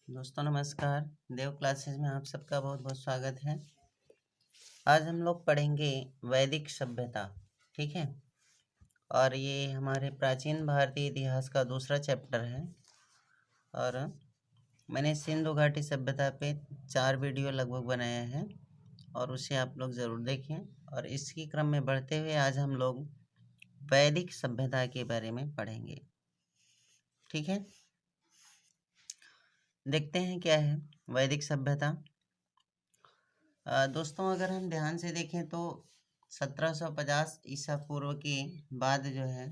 दोस्तों नमस्कार। देव क्लासेस में आप सबका बहुत बहुत स्वागत है। आज हम लोग पढ़ेंगे वैदिक सभ्यता। ठीक है, और ये हमारे प्राचीन भारतीय इतिहास का दूसरा चैप्टर है। और मैंने सिंधु घाटी सभ्यता पे 4 वीडियो लगभग बनाया है और उसे आप लोग ज़रूर देखें। और इसी क्रम में बढ़ते हुए आज हम लोग वैदिक सभ्यता के बारे में पढ़ेंगे। ठीक है, देखते हैं क्या है वैदिक सभ्यता। दोस्तों अगर हम ध्यान से देखें तो 1750 ईसा पूर्व के बाद जो है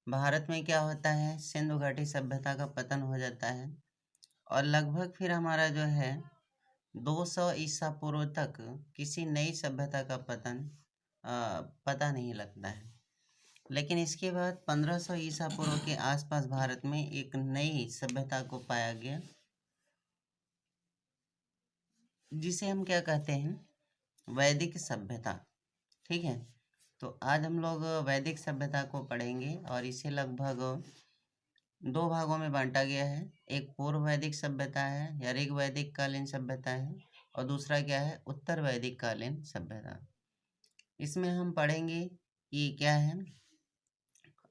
भारत में क्या होता है, सिंधु घाटी सभ्यता का पतन हो जाता है। और लगभग फिर हमारा जो है 200 ईसा पूर्व तक किसी नई सभ्यता का पतन पता नहीं लगता है। लेकिन इसके बाद 1500 ईसा पूर्व के आसपास भारत में एक नई सभ्यता को पाया गया, जिसे हम क्या कहते हैं, वैदिक सभ्यता। ठीक है, तो आज हम लोग वैदिक सभ्यता को पढ़ेंगे और इसे लगभग 2 भागों में बांटा गया है। एक पूर्व वैदिक सभ्यता है या ऋग वैदिक कालीन सभ्यता है, और दूसरा क्या है, उत्तर वैदिक कालीन सभ्यता। इसमें हम पढ़ेंगे कि क्या है,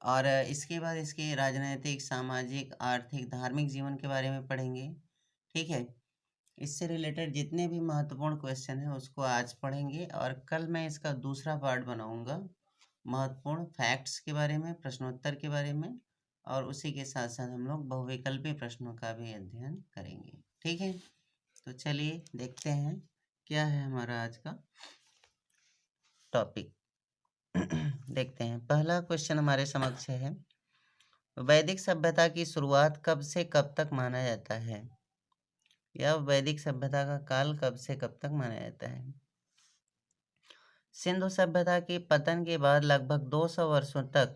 और इसके बाद इसके राजनैतिक, सामाजिक, आर्थिक, धार्मिक जीवन के बारे में पढ़ेंगे। ठीक है, इससे रिलेटेड जितने भी महत्वपूर्ण क्वेश्चन हैं उसको आज पढ़ेंगे, और कल मैं इसका दूसरा पार्ट बनाऊंगा महत्वपूर्ण फैक्ट्स के बारे में, प्रश्नोत्तर के बारे में, और उसी के साथ साथ हम लोग बहुविकल्पी प्रश्नों का भी अध्ययन करेंगे। ठीक है, तो चलिए देखते हैं क्या है हमारा आज का टॉपिक। देखते हैं, पहला क्वेश्चन हमारे समक्ष है, वैदिक सभ्यता की शुरुआत कब से कब तक माना जाता है, या वैदिक सभ्यता का काल कब से कब तक माना जाता है। सिंधु सभ्यता के पतन के बाद लगभग 200 वर्षों तक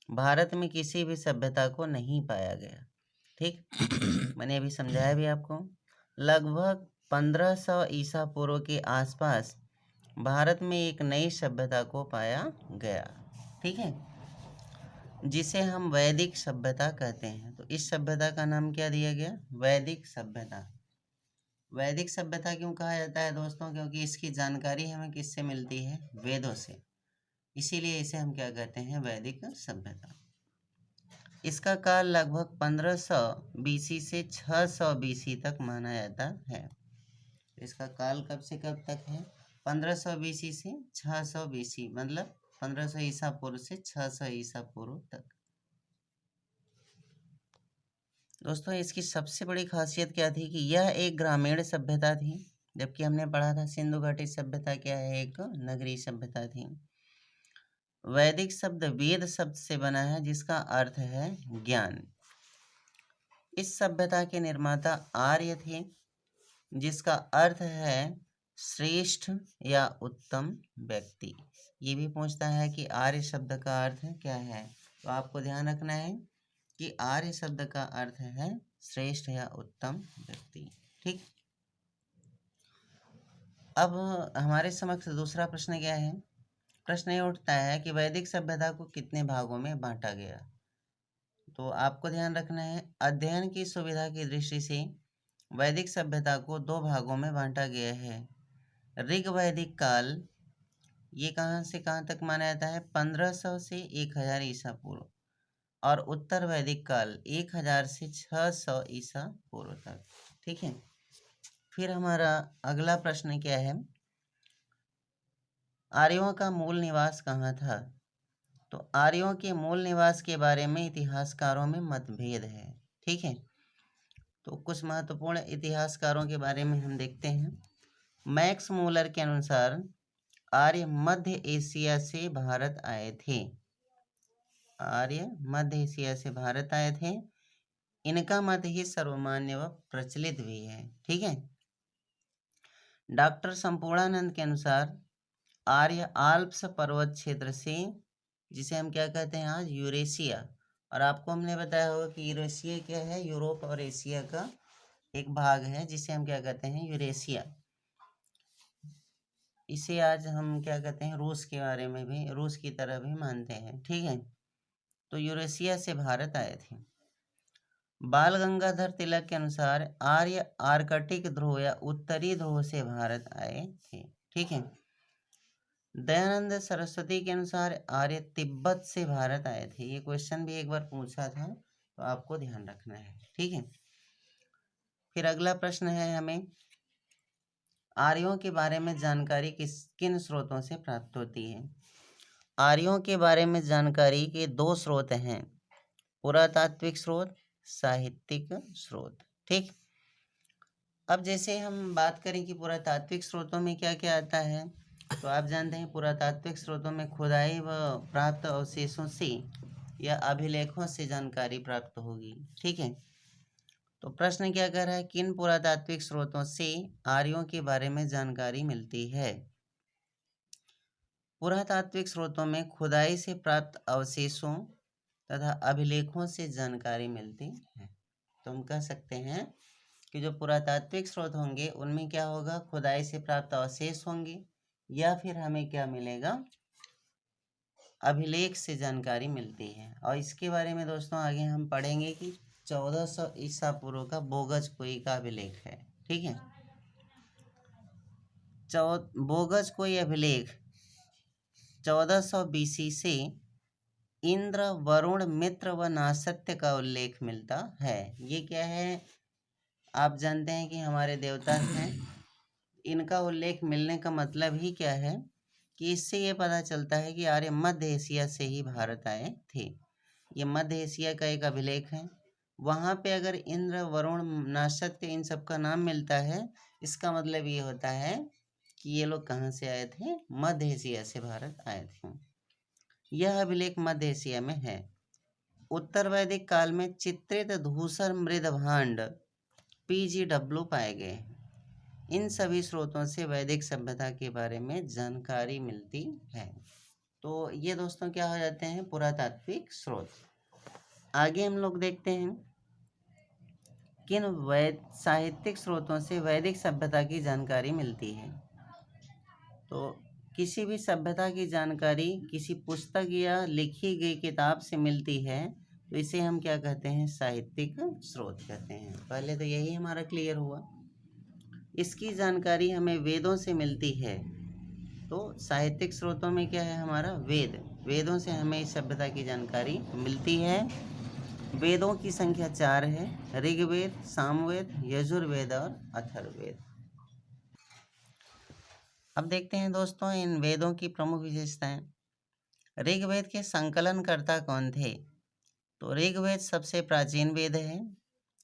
भारत में किसी भी सभ्यता को नहीं पाया गया। ठीक, मैंने अभी समझाया भी आपको। लगभग 1500 ईसा पूर्व के आसपास भारत में एक नई सभ्यता को पाया गया। ठीक है, जिसे हम वैदिक सभ्यता कहते हैं। तो इस सभ्यता का नाम क्या दिया गया, वैदिक सभ्यता। वैदिक सभ्यता क्यों कहा जाता है दोस्तों, क्योंकि इसकी जानकारी हमें किससे मिलती है, वेदों से। इसीलिए इसे हम क्या कहते हैं, वैदिक सभ्यता। इसका काल लगभग 1500 बीसी से 600 बीसी तक माना जाता है। इसका काल कब से कब तक है, 1500 बीसी से 600 बीसी, मतलब 1500 ईसा पूर्व से 600 ईसा पूर्व तक। दोस्तों इसकी सबसे बड़ी खासियत क्या थी कि यह एक ग्रामीण सभ्यता थी, जबकि हमने पढ़ा था सिंधु घाटी सभ्यता क्या है, एक नगरीय सभ्यता थी। वैदिक शब्द वेद शब्द से बना है, जिसका अर्थ है ज्ञान। इस सभ्यता के निर्माता आर्य थे, जिसका अर्थ है श्रेष्ठ या उत्तम व्यक्ति। ये भी पूछता है कि आर्य शब्द का अर्थ क्या है, तो आपको ध्यान रखना है कि आर्य शब्द का अर्थ है श्रेष्ठ या उत्तम व्यक्ति। ठीक, अब हमारे समक्ष दूसरा प्रश्न क्या है। प्रश्न ये उठता है कि वैदिक सभ्यता को कितने भागों में बांटा गया। तो आपको ध्यान रखना है, अध्ययन की सुविधा की दृष्टि से वैदिक सभ्यता को 2 भागों में बांटा गया है। ऋग वैदिक काल, ये कहाँ से कहाँ तक माना जाता है, 1500 से 1000 ईसा पूर्व, और उत्तर वैदिक काल 1000 से 600 ईसा पूर्व तक। ठीक है, फिर हमारा अगला प्रश्न क्या है, आर्यों का मूल निवास कहाँ था। तो आर्यों के मूल निवास के बारे में इतिहासकारों में मतभेद है। ठीक है, तो कुछ महत्वपूर्ण इतिहासकारों के बारे में हम देखते हैं। मैक्स मूलर के अनुसार आर्य मध्य एशिया से भारत आए थे। आर्य मध्य एशिया से भारत आए थे। इनका मत ही सर्वमान्य व प्रचलित भी है। ठीक है, डॉक्टर संपूर्णानंद के अनुसार आर्य आल्प्स पर्वत क्षेत्र से, जिसे हम क्या कहते हैं आज, यूरेशिया। और आपको हमने बताया होगा कि यूरेशिया क्या है, यूरोप और एशिया का एक भाग है, जिसे हम क्या कहते हैं, यूरेशिया। इसे आज हम क्या कहते हैं, रूस के बारे में भी, रूस की तरह भी मानते हैं। ठीक है, तो यूरेशिया से भारत आए थे। बाल गंगाधर तिलक के अनुसार आर्य आर्कटिक ध्रुव या उत्तरी ध्रुव से भारत आए थे। ठीक है। दयानंद सरस्वती के अनुसार आर्य तिब्बत से भारत आए थे। ये क्वेश्चन भी एक बार पूछा था, तो आपको ध्यान रखना है। ठीक है। फिर अगला प्रश्न है, हमें आर्यों के बारे में जानकारी किन स्रोतों से प्राप्त होती है। आर्यों के बारे में जानकारी के दो स्रोत हैं, पुरातात्विक स्रोत, साहित्यिक स्रोत। ठीक। अब जैसे हम बात करें कि पुरातात्विक स्रोतों में क्या क्या आता है, तो आप जानते हैं पुरातात्विक स्रोतों में खुदाई व प्राप्त अवशेषों से या अभिलेखों से जानकारी प्राप्त होगी। ठीक है। तो प्रश्न क्या कर रहा है, किन पुरातात्विक स्रोतों से आर्यों के बारे में जानकारी मिलती है। पुरातात्विक स्रोतों में खुदाई से प्राप्त अवशेषों तथा अभिलेखों से जानकारी मिलती है। तो हम कह सकते हैं कि जो पुरातात्विक स्रोत होंगे उनमें क्या होगा, खुदाई से प्राप्त अवशेष होंगे, या फिर हमें क्या मिलेगा, अभिलेख से जानकारी मिलती है। और इसके बारे में दोस्तों आगे हम पढ़ेंगे कि 1400 ईसा पूर्व का बोगज कोई का अभिलेख है। ठीक है। बोगज कोई अभिलेख 1400 BC से इंद्र, वरुण, मित्र व नासत्य का उल्लेख मिलता है। ये क्या है, आप जानते हैं कि हमारे देवता हैं, इनका उल्लेख मिलने का मतलब ही क्या है कि इससे ये पता चलता है कि आर्य मध्य एशिया से ही भारत आए थे। ये मध्य एशिया का एक अभिलेख है। वहाँ पे अगर इंद्र, वरुण, नासत्य इन सब का नाम मिलता है, इसका मतलब ये होता है कि ये लोग कहाँ से आए थे, मध्य एशिया से भारत आए थे। यह अभिलेख मध्य एशिया में है। उत्तर वैदिक काल में चित्रित धूसर मृद भांड PGW पाए गए। इन सभी स्रोतों से वैदिक सभ्यता के बारे में जानकारी मिलती है। तो ये दोस्तों क्या हो जाते हैं, पुरातात्विक स्रोत। आगे हम लोग देखते हैं किन साहित्यिक स्रोतों से वैदिक सभ्यता की जानकारी मिलती है। तो किसी भी सभ्यता की जानकारी किसी पुस्तक या लिखी गई किताब से मिलती है, तो इसे हम क्या कहते हैं, साहित्यिक स्रोत कहते हैं। पहले तो यही हमारा क्लियर हुआ। इसकी जानकारी हमें वेदों से मिलती है, तो साहित्यिक स्रोतों में क्या है हमारा, वेदों से हमें इस सभ्यता की जानकारी मिलती है। वेदों की संख्या 4 है, ऋग्वेद, सामवेद, यजुर्वेद और अथर्ववेद। अब देखते हैं दोस्तों इन वेदों की प्रमुख विशेषताएं। ऋग्वेद के संकलनकर्ता कौन थे, तो ऋग्वेद सबसे प्राचीन वेद है।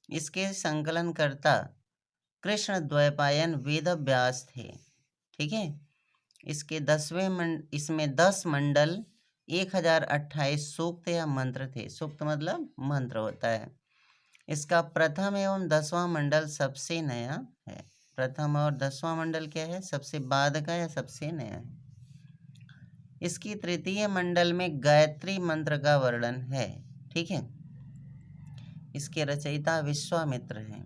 इसके संकलनकर्ता कृष्ण द्वैपायन वेद व्यास थे। ठीक है। इसके इसमें 10 मंडल, 1028 सूक्त या मंत्र थे। सूक्त मतलब मंत्र होता है। इसका प्रथम एवं 10वां मंडल सबसे नया है। प्रथम और 10वां मंडल क्या है, सबसे बाद का या सबसे नया है। इसकी तृतीय मंडल में गायत्री मंत्र का वर्णन है। ठीक है। इसके रचयिता विश्वामित्र हैं।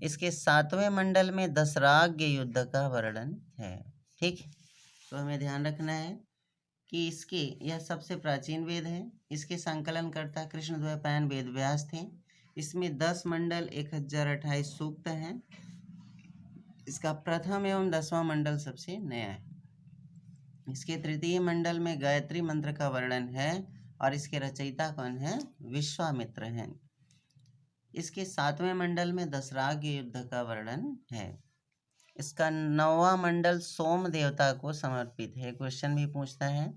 इसके 7वें मंडल में दशराग्य युद्ध का वर्णन है। ठीक। तो हमें ध्यान रखना है कि यह सबसे प्राचीन वेद है। इसके संकलनकर्ता कृष्ण द्वैपायन वेद व्यास थे। इसमें 10 मंडल, 1028 सूक्त हैं। इसका प्रथम एवं 10वां मंडल सबसे नया है। इसके तृतीय मंडल में गायत्री मंत्र का वर्णन है और इसके रचयिता कौन है, विश्वामित्र हैं। इसके 7वें मंडल में दशराग्य युद्ध का वर्णन है। इसका 9वां मंडल सोम देवता को समर्पित है, क्वेश्चन भी पूछता है।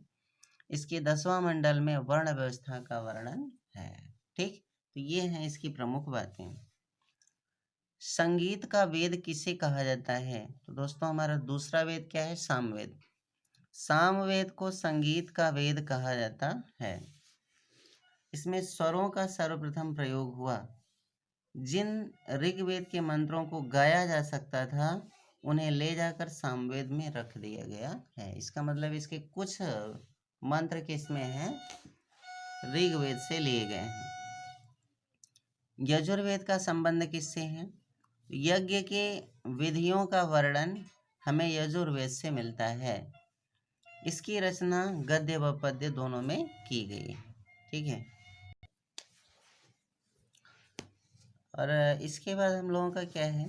इसके 10वां मंडल में वर्ण व्यवस्था का वर्णन है। ठीक। तो ये हैं इसकी प्रमुख बातें। संगीत का वेद किसे कहा जाता है, तो दोस्तों हमारा दूसरा वेद क्या है, सामवेद। सामवेद को संगीत का वेद कहा जाता है। इसमें स्वरों का सर्वप्रथम प्रयोग हुआ। जिन ऋग्वेद के मंत्रों को गाया जा सकता था उन्हें ले जाकर सामवेद में रख दिया गया है। इसका मतलब इसके कुछ मंत्र किसमें हैं, ऋग्वेद से लिए गए हैं। यजुर्वेद का संबंध किससे है, यज्ञ के विधियों का वर्णन हमें यजुर्वेद से मिलता है। इसकी रचना गद्य व पद्य दोनों में की गई। ठीक है। और इसके बाद हम लोगों का क्या है,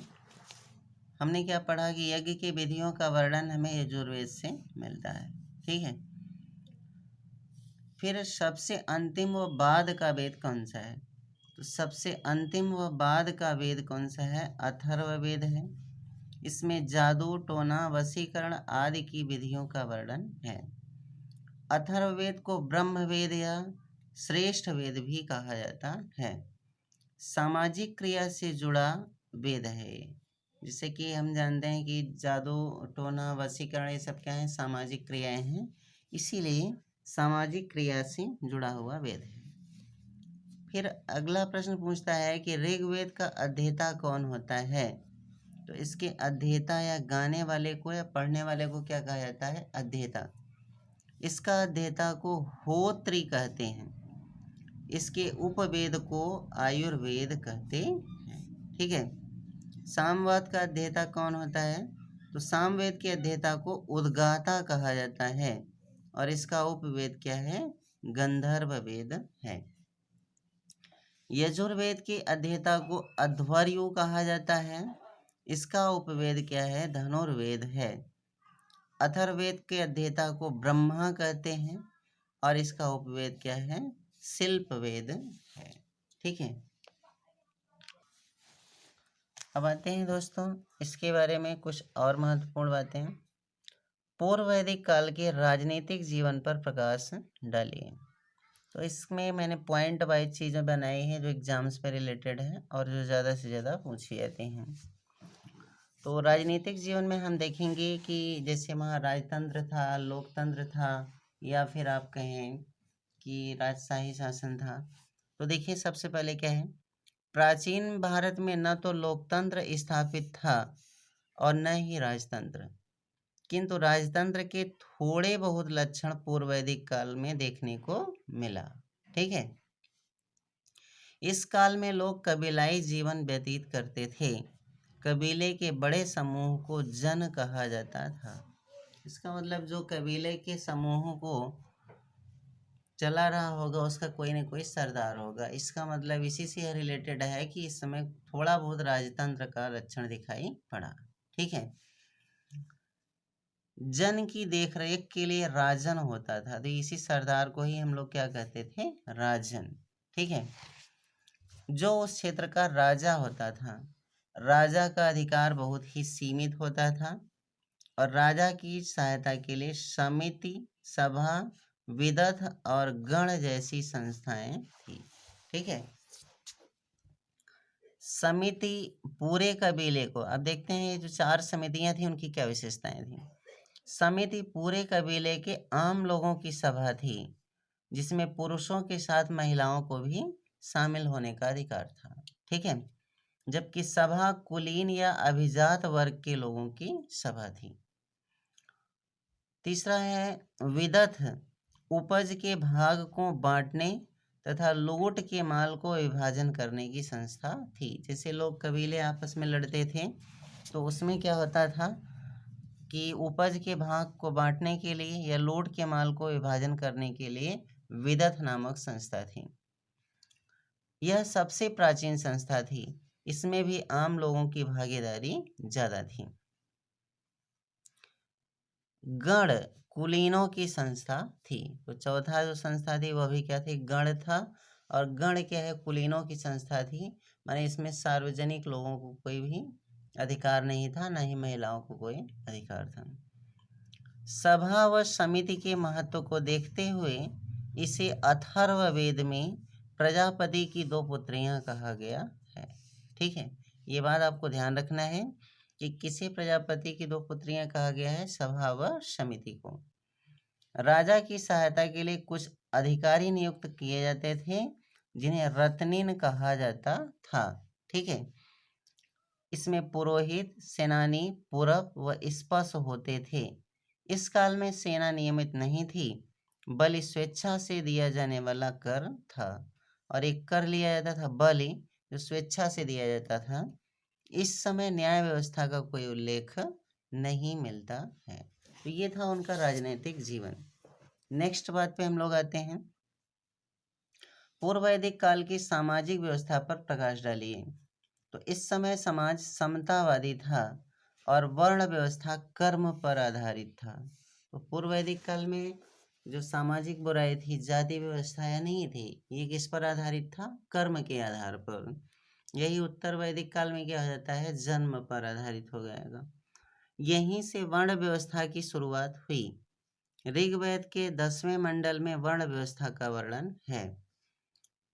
हमने क्या पढ़ा कि यज्ञ की विधियों का वर्णन हमें यजुर्वेद से मिलता है। ठीक है, फिर सबसे अंतिम व बाद का वेद कौन सा है? तो सबसे अंतिम व बाद का वेद कौन सा है? अथर्ववेद है। इसमें जादू, टोना, वशीकरण आदि की विधियों का वर्णन है। अथर्ववेद को ब्रह्मवेद या श्रेष्ठ वेद भी कहा जाता है। सामाजिक क्रिया से जुड़ा वेद है। जैसे कि हम जानते हैं कि जादू, टोना, वशीकरण ये सब क्या है? सामाजिक क्रियाएं हैं, इसीलिए सामाजिक क्रिया से जुड़ा हुआ वेद है। फिर अगला प्रश्न पूछता है कि ऋग्वेद का अध्येता कौन होता है? तो इसके अध्येता या गाने वाले को या पढ़ने वाले को क्या कहा जाता है? अध्येता। इसका अध्येता को होत्री कहते हैं। इसके उपवेद को आयुर्वेद कहते हैं। ठीक है, सामवेद का अध्येता कौन होता है? तो सामवेद के अध्येता को उद्गाता कहा जाता है और इसका उपवेद क्या है? गंधर्व वेद है। यजुर्वेद के अध्येता को अध्वर्यु कहा जाता है, इसका उपवेद क्या है? धनुर्वेद है। अथर्ववेद के अध्येता को ब्रह्मा कहते हैं और इसका उपवेद क्या है? शिल्प वेद है। ठीक है, अब आते हैं दोस्तों इसके बारे में कुछ और महत्वपूर्ण बातें। पूर्व वैदिक काल के राजनीतिक जीवन पर प्रकाश डालिए। तो इसमें मैंने पॉइंट वाइज चीज़ें बनाई हैं जो एग्जाम्स पे रिलेटेड हैं और जो ज़्यादा से ज़्यादा पूछी जाती हैं। तो राजनीतिक जीवन में हम देखेंगे कि जैसे वहाँ राजतंत्र था, लोकतंत्र था, या फिर आप कहें कि राजशाही शासन था। तो देखिए सबसे पहले क्या है, प्राचीन भारत में न तो लोकतंत्र स्थापित था और न ही राजतंत्र, किंतु राजतंत्र के थोड़े बहुत लक्षण पूर्व वैदिक काल में देखने को मिला। ठीक है, इस काल में लोग कबीलाई जीवन व्यतीत करते थे। कबीले के बड़े समूह को जन कहा जाता था। इसका मतलब जो कबीले के समूहों को चला रहा होगा उसका कोई न कोई सरदार होगा। इसका मतलब इसी से रिलेटेड है कि इस समय थोड़ा बहुत राजतंत्र का लक्षण दिखाई पड़ा। ठीक है, जन की देखरेख के लिए राजन होता था, तो इसी सरदार को ही हम लोग क्या कहते थे? राजन। ठीक है, जो उस क्षेत्र का राजा होता था, राजा का अधिकार बहुत ही सीमित होता था और राजा की सहायता के लिए समिति, सभा, विदथ और गण जैसी संस्थाएं थी। ठीक है, समिति पूरे कबीले को, अब देखते हैं ये जो 4 समितियां थी उनकी क्या विशेषताएं थी। समिति पूरे कबीले के आम लोगों की सभा थी जिसमें पुरुषों के साथ महिलाओं को भी शामिल होने का अधिकार था। ठीक है, जबकि सभा कुलीन या अभिजात वर्ग के लोगों की सभा थी। तीसरा है विदथ, उपज के भाग को बांटने तथा लूट के माल को विभाजन करने की संस्था थी। जैसे लोग कबीले आपस में लड़ते थे तो उसमें क्या होता था कि उपज के भाग को बांटने के लिए या लूट के माल को विभाजन करने के लिए विदथ नामक संस्था थी। यह सबसे प्राचीन संस्था थी, इसमें भी आम लोगों की भागीदारी ज्यादा थी। गण कुलीनों की संस्था थी, तो चौथा जो संस्था थी वह भी क्या थी? गण था। और गण क्या है? कुलीनों की संस्था थी, माने इसमें सार्वजनिक लोगों को कोई भी अधिकार नहीं था, न ही महिलाओं को कोई अधिकार था। सभा व समिति के महत्व को देखते हुए इसे अथर्ववेद में प्रजापति की 2 पुत्रियां कहा गया है। ठीक है, ये बात आपको ध्यान रखना है कि किसे प्रजापति की 2 पुत्रियां कहा गया है? सभा व समिति को। राजा की सहायता के लिए कुछ अधिकारी नियुक्त किए जाते थे जिन्हें रत्निन कहा जाता था। ठीक है, इसमें पुरोहित, सेनानी, पुरप व स्पश होते थे। इस काल में सेना नियमित नहीं थी, बलि स्वेच्छा से दिया जाने वाला कर था। और एक कर लिया जाता था बलि, जो स्वेच्छा से दिया जाता था। इस समय न्याय व्यवस्था का कोई उल्लेख नहीं मिलता है। तो ये था उनका राजनीतिक जीवन। नेक्स्ट बात पे हम लोग आते हैं, पूर्व वैदिक काल की सामाजिक व्यवस्था पर प्रकाश डालिए। तो इस समय समाज समतावादी था और वर्ण व्यवस्था कर्म पर आधारित था। तो पूर्व वैदिक काल में जो सामाजिक बुराई थी, जाति व्यवस्थाएं नहीं थी, ये किस पर आधारित था? कर्म के आधार पर। यही उत्तर वैदिक काल में क्या हो जाता है? जन्म पर आधारित हो जाएगा। यहीं से वर्ण व्यवस्था की शुरुआत हुई। ऋग्वेद के 10वें मंडल में वर्ण व्यवस्था का वर्णन है।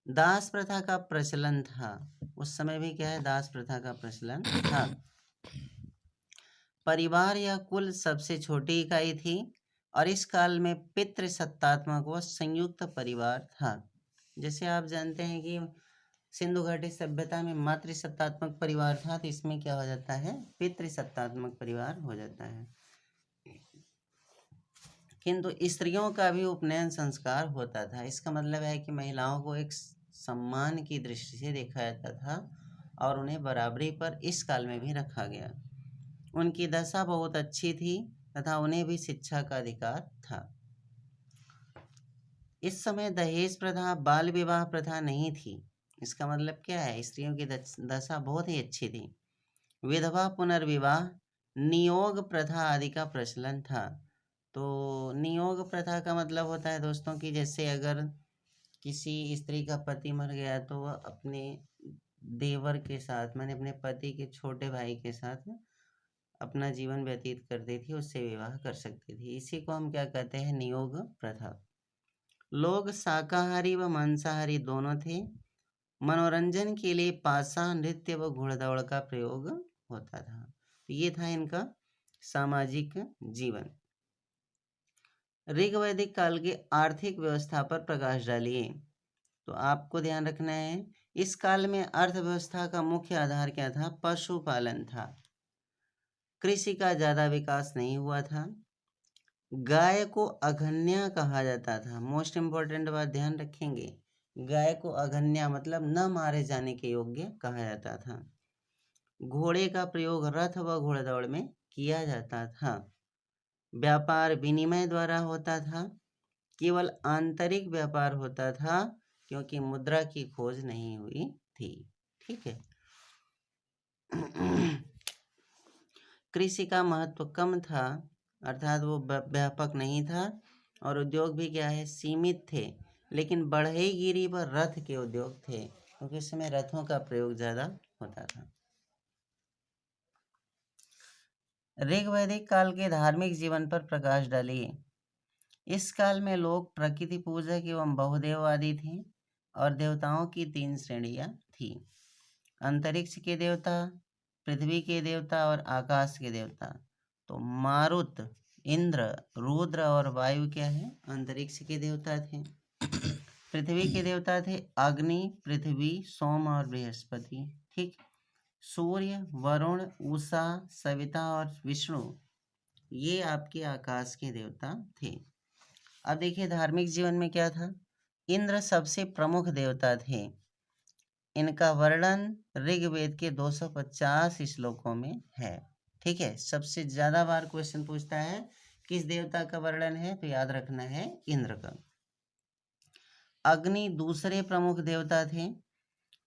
दास प्रथा का प्रचलन था। उस समय भी क्या है? दास प्रथा का प्रचलन था। परिवार या कुल सबसे छोटी इकाई थी और इस काल में पितृसत्तात्मक व संयुक्त परिवार था। जैसे आप जानते हैं कि सिंधु घाटी सभ्यता में मातृसत्तात्मक परिवार था, तो इसमें क्या हो जाता है? पितृसत्तात्मक परिवार हो जाता है। किंतु स्त्रियों का भी उपनयन संस्कार होता था। इसका मतलब है कि महिलाओं को एक सम्मान की दृष्टि से देखा जाता था और उन्हें बराबरी पर इस काल में भी रखा गया। उनकी दशा बहुत अच्छी थी तथा उन्हें भी शिक्षा का अधिकार था। इस समय दहेज प्रथा, बाल विवाह प्रथा नहीं थी। इसका मतलब क्या है? स्त्रियों की दशा बहुत ही अच्छी थी। विधवा पुनर्विवाह, नियोग प्रथा आदि का प्रचलन था। तो नियोग प्रथा का मतलब होता है दोस्तों कि जैसे अगर किसी स्त्री का पति मर गया तो वह अपने देवर के साथ, माने अपने पति के छोटे भाई के साथ अपना जीवन व्यतीत करती थी, उससे विवाह कर सकती थी। इसी को हम क्या कहते हैं? नियोग प्रथा। लोग शाकाहारी व मांसाहारी दोनों थे। मनोरंजन के लिए पासा, नृत्य व घोड़दौड़ का प्रयोग होता था। तो ये था इनका सामाजिक जीवन। ऋग्वैदिक काल की आर्थिक व्यवस्था पर प्रकाश डालिए। तो आपको ध्यान रखना है, इस काल में अर्थव्यवस्था का मुख्य आधार क्या था? पशुपालन था। कृषि का ज्यादा विकास नहीं हुआ था। गाय को अघन्या कहा जाता था। मोस्ट इंपॉर्टेंट बात ध्यान रखेंगे, गाय को अघन्या मतलब न मारे जाने के योग्य कहा जाता था। घोड़े का प्रयोग रथ व घोड़दौड़ में किया जाता था। व्यापार विनिमय द्वारा होता था। केवल आंतरिक व्यापार होता था क्योंकि मुद्रा की खोज नहीं हुई थी। ठीक है। कृषि का महत्व कम था, अर्थात वो व्यापक नहीं था, और उद्योग भी क्या है? सीमित थे। लेकिन बढ़ईगिरी व रथ के उद्योग थे क्योंकि इस समय रथों का प्रयोग ज्यादा होता था। ऋग्वैदिक काल के धार्मिक जीवन पर प्रकाश डालिए। इस काल में लोग प्रकृति पूजक एवं बहुदेववादी थे और देवताओं की 3 श्रेणियां थी। अंतरिक्ष के देवता, पृथ्वी के देवता और आकाश के देवता। तो मारुत, इंद्र, रुद्र और वायु क्या है? अंतरिक्ष के देवता थे। पृथ्वी के देवता थे अग्नि, पृथ्वी, सोम और बृहस्पति। ठीक। सूर्य, वरुण, उषा, सविता और विष्णु, ये आपके आकाश के देवता थे। अब देखिए धार्मिक जीवन में क्या था? इंद्र सबसे प्रमुख देवता थे। इनका वर्णन ऋग्वेद के 250 श्लोकों में है। ठीक है। सबसे ज्यादा बार क्वेश्चन पूछता है किस देवता का वर्णन है, तो याद रखना है इंद्र का। अग्नि दूसरे प्रमुख देवता थे।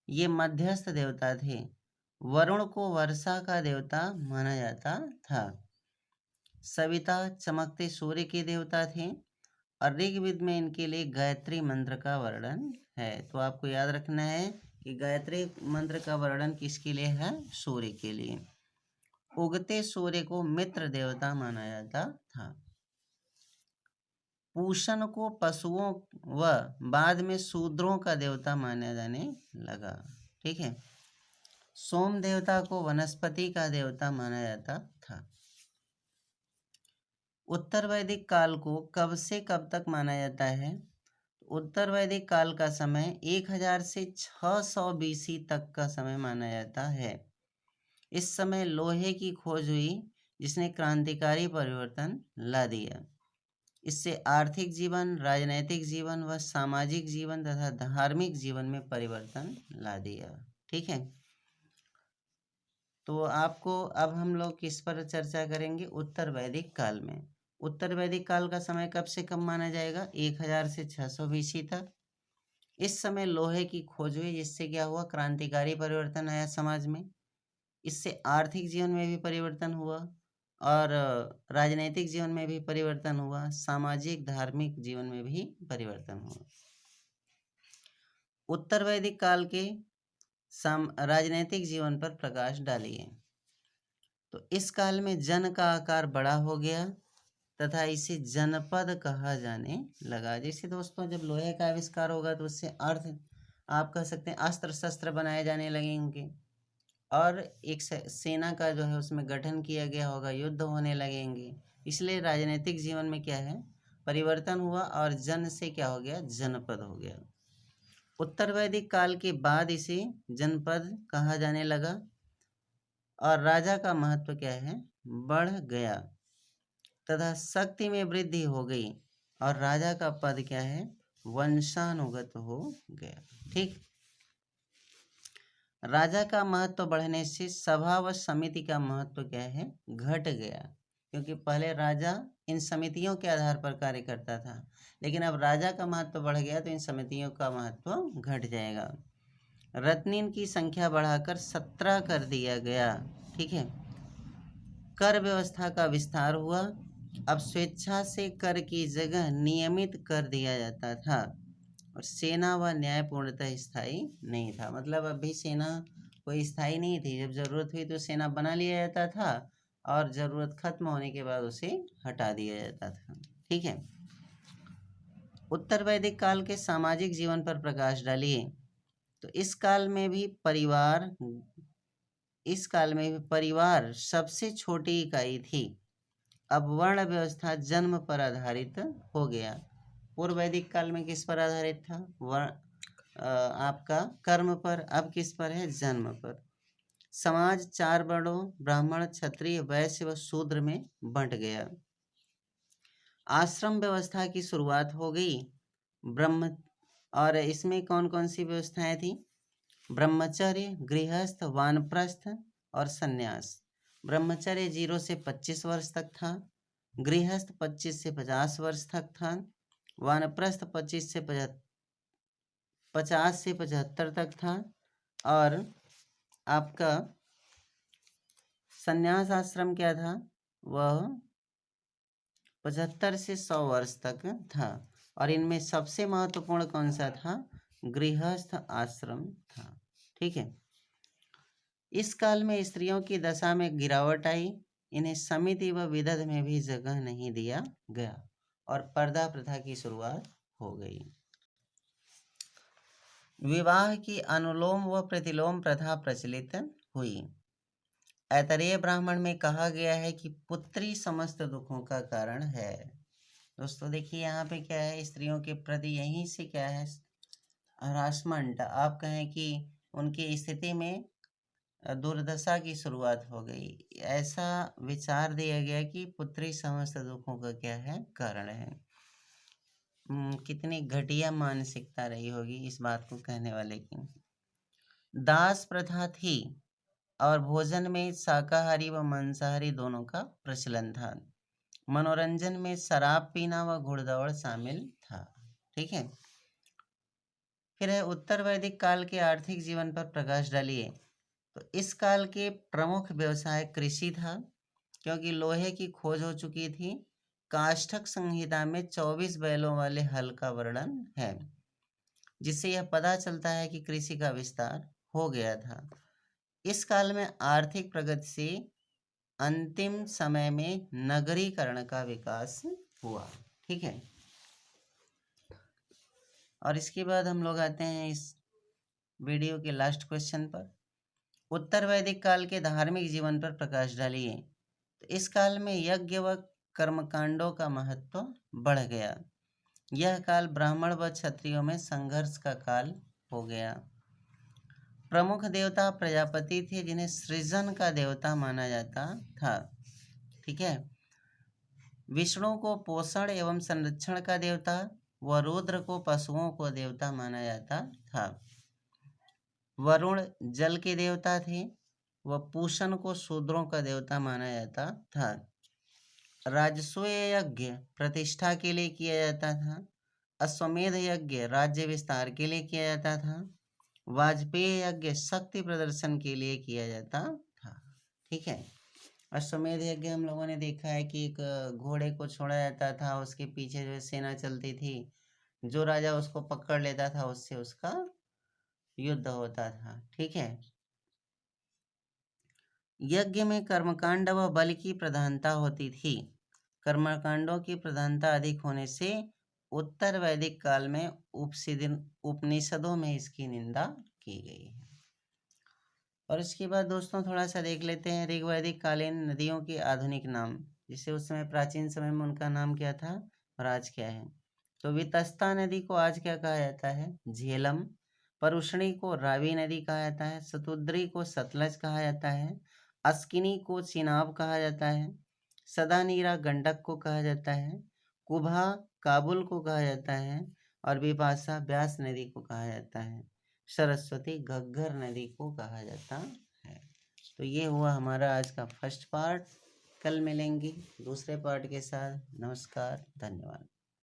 ये मध्यस्थ देवता थे। वरुण को वर्षा का देवता माना जाता था। सविता चमकते सूर्य के देवता थे और ऋग्वेद में इनके लिए गायत्री मंत्र का वर्णन है। तो आपको याद रखना है कि गायत्री मंत्र का वर्णन किसके लिए है? सूर्य के लिए। उगते सूर्य को मित्र देवता माना जाता था। पूषण को पशुओं व बाद में शूद्रों का देवता माना जाने लगा। ठीक है। सोम देवता को वनस्पति का देवता माना जाता था। उत्तर वैदिक काल को कब से कब तक माना जाता है? उत्तर वैदिक काल का समय 1000 से 600 बीसी तक का समय माना जाता है। इस समय लोहे की खोज हुई जिसने क्रांतिकारी परिवर्तन ला दिया। इससे आर्थिक जीवन, राजनैतिक जीवन व सामाजिक जीवन तथा धार्मिक जीवन में परिवर्तन ला दिया। ठीक है। तो आपको अब हम लोग किस पर चर्चा करेंगे? उत्तर वैदिक काल में। उत्तर वैदिक काल का समय कब से कब माना जाएगा? 1000 से 600 बीसी तक। इस समय लोहे की खोज हुई, जिससे क्या हुआ, क्रांतिकारी परिवर्तन आया समाज में। इससे आर्थिक जीवन में भी परिवर्तन हुआ और राजनैतिक जीवन में भी परिवर्तन हुआ, सामाजिक धार्मिक जीवन में भी परिवर्तन हुआ। उत्तर वैदिक काल के राजनैतिक जीवन पर प्रकाश डालिए। तो इस काल में जन का आकार बड़ा हो गया तथा इसे जनपद कहा जाने लगा। जैसे दोस्तों, जब लोहे का आविष्कार होगा तो उससे अर्थ, आप कह सकते हैं, अस्त्र शस्त्र बनाए जाने लगेंगे और एक सेना का जो है उसमें गठन किया गया होगा, युद्ध होने लगेंगे। इसलिए राजनीतिक जीवन में क्या है, परिवर्तन हुआ और जन से क्या हो गया, जनपद हो गया। उत्तर वैदिक काल के बाद इसे जनपद कहा जाने लगा और राजा का महत्व क्या है, बढ़ गया तथा शक्ति में वृद्धि हो गई और राजा का पद क्या है, वंशानुगत हो गया। ठीक, राजा का महत्व बढ़ने से सभा व समिति का महत्व क्या है, घट गया। क्योंकि पहले राजा इन समितियों के आधार पर कार्य करता था, लेकिन अब राजा का महत्व बढ़ गया तो इन समितियों का महत्व घट जाएगा। रत्नीन की संख्या बढ़ाकर 17 कर दिया गया। ठीक है, कर व्यवस्था का विस्तार हुआ। अब स्वेच्छा से कर की जगह नियमित कर दिया जाता था और सेना व न्याय पूर्णतः स्थायी नहीं था। मतलब अभी सेना कोई स्थायी नहीं थी, जब जरूरत हुई तो सेना बना लिया जाता था और जरूरत खत्म होने के बाद उसे हटा दिया जाता था। ठीक है, उत्तर वैदिक काल के सामाजिक जीवन पर प्रकाश डालिए। तो इस काल में भी परिवार सबसे छोटी इकाई थी। अब वर्ण व्यवस्था जन्म पर आधारित हो गया। पूर्व वैदिक काल में किस पर आधारित था, आपका कर्म पर। अब किस पर है, जन्म पर। समाज 4 वर्णों ब्राह्मण, क्षत्रिय, वैश्य व शूद्र में बंट गया। आश्रम व्यवस्था की शुरुआत हो गई। और इसमें कौन कौन सी व्यवस्थाएं थी, ब्रह्मचर्य, गृहस्थ, वानप्रस्थ और सन्यास। ब्रह्मचर्य 0 से 25 वर्ष तक था, गृहस्थ 25 से 50 वर्ष तक था, वानप्रस्थ 50 से 75 तक था और आपका सन्यास आश्रम क्या था, वह 75 से 100 वर्ष तक था। और इनमें सबसे महत्वपूर्ण कौन सा था, गृहस्थ आश्रम था। ठीक है, इस काल में स्त्रियों की दशा में गिरावट आई। इन्हें समिति व विदध में भी जगह नहीं दिया गया और पर्दा प्रथा की शुरुआत हो गई। विवाह की अनुलोम व प्रतिलोम प्रथा प्रचलित हुई। ऐतरेय ब्राह्मण में कहा गया है कि पुत्री समस्त दुखों का कारण है। दोस्तों देखिए, यहाँ पे क्या है, स्त्रियों के प्रति यहीं से क्या है, हरासमेंट, आप कहें कि उनकी स्थिति में दुर्दशा की शुरुआत हो गई। ऐसा विचार दिया गया कि पुत्री समस्त दुखों का क्या है, कारण है। कितनी घटिया मानसिकता रही होगी इस बात को कहने वाले की। दास प्रथा थी और भोजन में शाकाहारी व मांसाहारी दोनों का प्रचलन था। मनोरंजन में शराब पीना व घुड़दौड़ शामिल था। ठीक है, फिर है उत्तर वैदिक काल के आर्थिक जीवन पर प्रकाश डालिए। तो इस काल के प्रमुख व्यवसाय कृषि था, क्योंकि लोहे की खोज हो चुकी थी। काष्ठक संहिता में 24 बैलों वाले हल का वर्णन है, जिससे यह पता चलता है कि कृषि का विस्तार हो गया था। इस काल में आर्थिक प्रगति से अंतिम समय में नगरीकरण का विकास हुआ। ठीक है, और इसके बाद हम लोग आते हैं इस वीडियो के लास्ट क्वेश्चन पर। उत्तर वैदिक काल के धार्मिक जीवन पर प्रकाश डालिए। तो इस काल में यज्ञ व कर्मकांडों का महत्व बढ़ गया। यह काल ब्राह्मण व क्षत्रियों में संघर्ष का काल हो गया। प्रमुख देवता प्रजापति थे, जिन्हें सृजन का देवता माना जाता था। ठीक है, विष्णु को पोषण एवं संरक्षण का देवता व रुद्र को पशुओं को देवता माना जाता था। वरुण जल के देवता थे व पूषण को शूद्रों का देवता माना जाता था। राजसूय यज्ञ प्रतिष्ठा के लिए किया जाता था। अश्वमेध यज्ञ राज्य विस्तार के लिए किया जाता था। वाजपेयी यज्ञ शक्ति प्रदर्शन के लिए किया जाता था। ठीक है, अश्वमेध यज्ञ हम लोगों ने देखा है कि एक घोड़े को छोड़ा जाता था, उसके पीछे जो है सेना चलती थी, जो राजा उसको पकड़ लेता था उससे उसका युद्ध होता था। ठीक है, यज्ञ में कर्मकांड व बल की प्रधानता होती थी। कर्मकांडों की प्रधानता अधिक होने से उत्तर वैदिक काल में उपनिषदों में इसकी निंदा की गई है। और इसके बाद दोस्तों थोड़ा सा देख लेते हैं ऋग्वैदिक कालीन नदियों के आधुनिक नाम, जिसे उस समय प्राचीन समय में उनका नाम क्या था और आज क्या है। तो वितस्ता नदी को आज क्या कहा जाता है, झेलम। परुष्णी को रावी नदी कहा जाता है। सतुद्री को सतलज कहा जाता है। अस्किनी को चिनाब कहा जाता है। सदानीरा गंडक को कहा जाता है। कुभा काबुल को कहा जाता है। और बिपाशा ब्यास नदी को कहा जाता है। सरस्वती घग्गर नदी को कहा जाता है। तो ये हुआ हमारा आज का फर्स्ट पार्ट। कल मिलेंगे दूसरे पार्ट के साथ। नमस्कार, धन्यवाद।